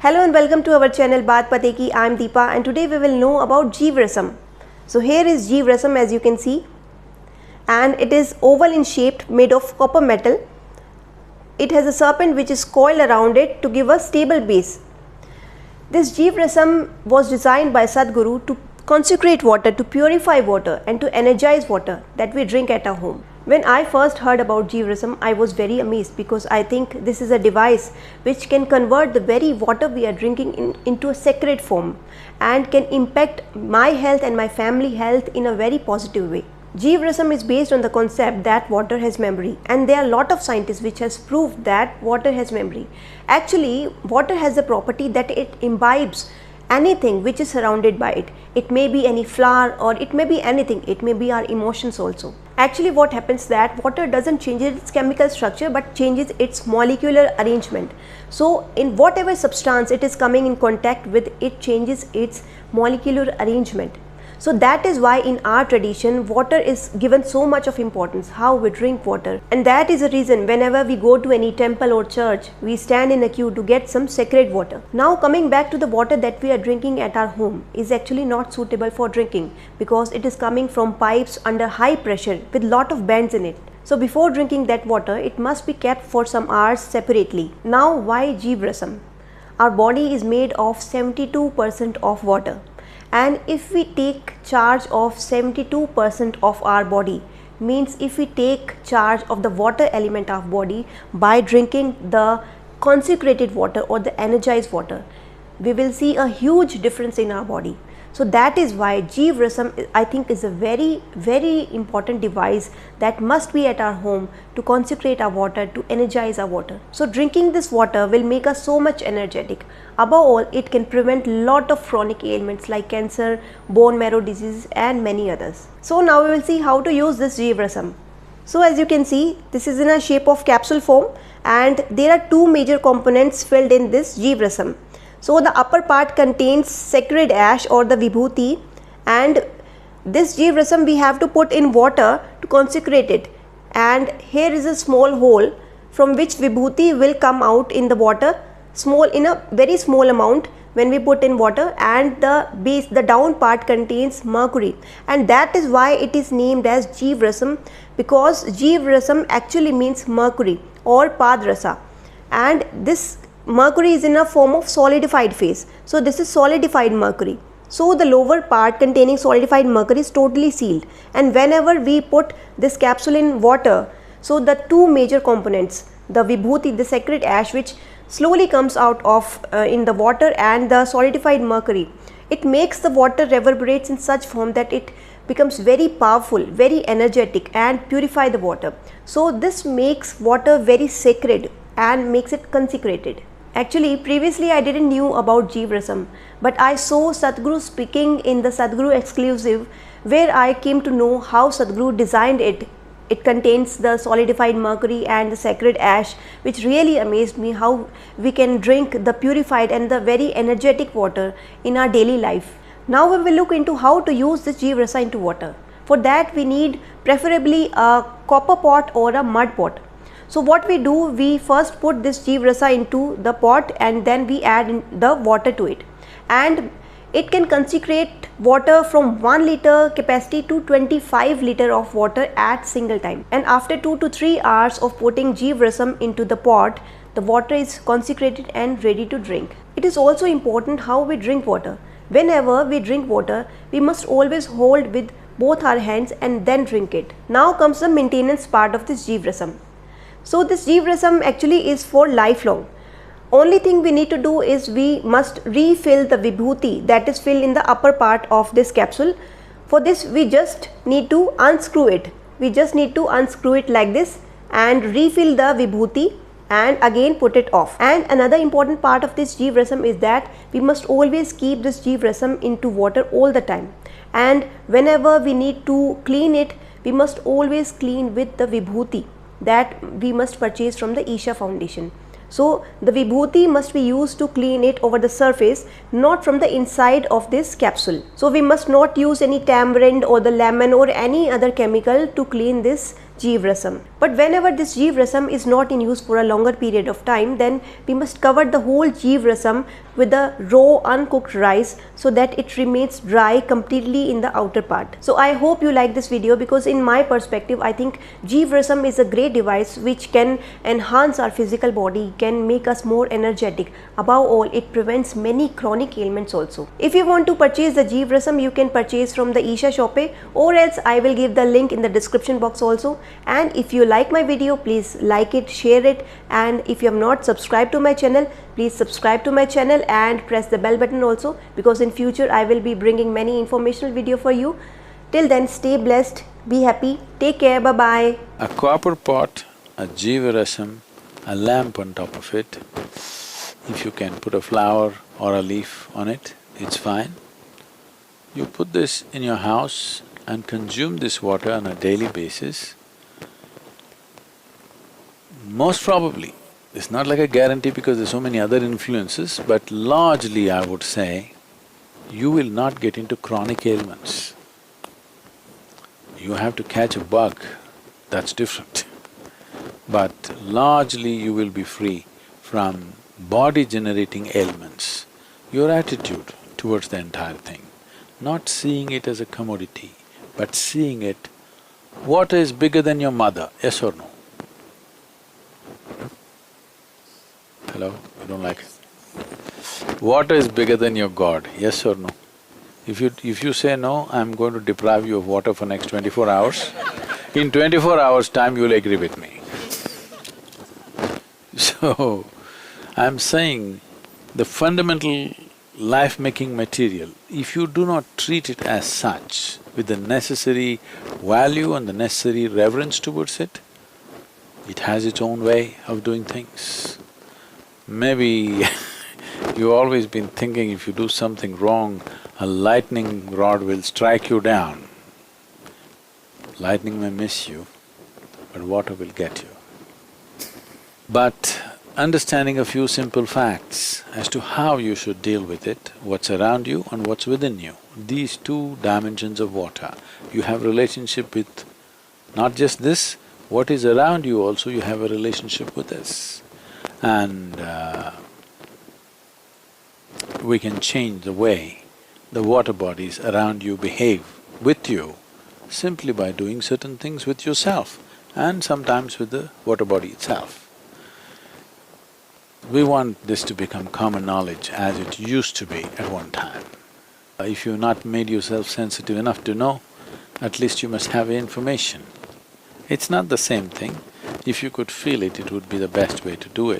Hello and welcome to our channel Baat Pate Ki. I am Deepa and today we will know about Jeev So here is Jeev as you can see, and it is oval in shape, made of copper metal. It has a serpent which is coiled around it to give a stable base. This Jeev was designed by Sadhguru to consecrate water, to purify water and to energize water that we drink at our home. When I first heard about Jeev I was very amazed because I think this is a device which can convert the very water we are drinking into a sacred form and can impact my health and my family health in a very positive way. Jeev is based on the concept that water has memory, and there are a lot of scientists which has proved that water has memory. Actually, water has the property that it imbibes anything which is surrounded by it. It may be any flower or it may be anything. It may be our emotions also. Actually, what happens that water doesn't change its chemical structure but changes its molecular arrangement. So in whatever substance it is coming in contact with, it changes its molecular arrangement. So that is why in our tradition water is given so much of importance, how we drink water, and that is the reason whenever we go to any temple or church, we stand in a queue to get some sacred water. Now coming back to the water that we are drinking at our home is actually not suitable for drinking because it is coming from pipes under high pressure with lot of bends in it. So before drinking that water, it must be kept for some hours separately. Now why Jeev? Our body is made of 72% of water. And if we take charge of 72% of our body, means if we take charge of the water element of body by drinking the consecrated water or the energized water, we will see a huge difference in our body. So that is why Jeev I think is a very important device that must be at our home to consecrate our water, to energize our water. So drinking this water will make us so much energetic. Above all, it can prevent lot of chronic ailments like cancer, bone marrow disease and many others. So now we will see how to use this Jeev. So as you can see, this is in a shape of capsule form and there are two major components filled in this Jeev. So the upper part contains sacred ash or the vibhuti, and this Jeev we have to put in water to consecrate it, and here is a small hole from which vibhuti will come out in the water, in a very small amount when we put in water, and the base, the down part contains mercury, and that is why it is named as Jeev because Jeev actually means mercury or padrasa, and this mercury is in a form of solidified phase. So this is solidified mercury. So the lower part containing solidified mercury is totally sealed, and whenever we put this capsule in water, so the two major components, the vibhuti, the sacred ash which slowly comes out of in the water, and the solidified mercury, it makes the water reverberates in such form that it becomes very powerful, very energetic and purify the water. So this makes water very sacred and makes it consecrated. Actually, previously I didn't knew about Jeev, but I saw Sadhguru speaking in the Sadhguru exclusive where I came to know how Sadhguru designed it. It contains the solidified mercury and the sacred ash, which really amazed me how we can drink the purified and the very energetic water in our daily life. Now we will look into how to use this Jeev into water. For that we need preferably a copper pot or a mud pot. So what we do, we first put this Jeev into the pot and then we add in the water to it, and it can consecrate water from 1 liter capacity to 25 liter of water at single time. And after 2 to 3 hours of putting Jeev into the pot, the water is consecrated and ready to drink. It is also important how we drink water. Whenever we drink water, we must always hold with both our hands and then drink it. Now comes the maintenance part of this Jeev. So this Jeev actually is for lifelong. Only thing we need to do is we must refill the vibhuti that is filled in the upper part of this capsule. For this we just need to unscrew it. We just need to unscrew it like this and refill the vibhuti and again put it off. And another important part of this Jeev is that we must always keep this Jeev into water all the time. And whenever we need to clean it, we must always clean with the vibhuti that we must purchase from the Isha Foundation. So the vibhuti must be used to clean it over the surface, not from the inside of this capsule. So we must not use any tamarind or the lemon or any other chemical to clean this Jeev. But whenever this Jeev Rasam is not in use for a longer period of time, then we must cover the whole Jeev Rasam with the raw uncooked rice so that it remains dry completely in the outer part. So I hope you like this video, because in my perspective I think Jeev Rasam is a great device which can enhance our physical body, can make us more energetic. Above all, it prevents many chronic ailments also. If you want to purchase the Jeev Rasam, you can purchase from the Isha Shoppe, or else I will give the link in the description box also. And if you like my video, please like it, share it, and if you have not subscribed to my channel, please subscribe to my channel and press the bell button also, because in future I will be bringing many informational video for you. Till then, stay blessed, be happy, take care, bye bye. A copper pot, a Jeev Rasam, a lamp on top of it. If you can put a flower or a leaf on it, it's fine. You put this in your house and consume this water on a daily basis. Most probably, it's not like a guarantee because there's so many other influences, but largely I would say, you will not get into chronic ailments. You have to catch a bug, that's different. But largely you will be free from body-generating ailments. Your attitude towards the entire thing, not seeing it as a commodity, but seeing it, water is bigger than your mother, yes or no? Hello? You don't like it? Water is bigger than your God, yes or no? If you say no, I'm going to deprive you of water for next 24 hours, in 24 hours' time you'll agree with me. So, I'm saying the fundamental life-making material, if you do not treat it as such, with the necessary value and the necessary reverence towards it, it has its own way of doing things. Maybe you've always been thinking if you do something wrong, a lightning rod will strike you down. Lightning may miss you, but water will get you. But understanding a few simple facts as to how you should deal with it, what's around you and what's within you, these two dimensions of water, you have relationship with not just this, what is around you also you have a relationship with this. And we can change the way the water bodies around you behave with you simply by doing certain things with yourself and sometimes with the water body itself. We want this to become common knowledge as it used to be at one time. If you've not made yourself sensitive enough to know, at least you must have information. It's not the same thing. If you could feel it, it would be the best way to do it.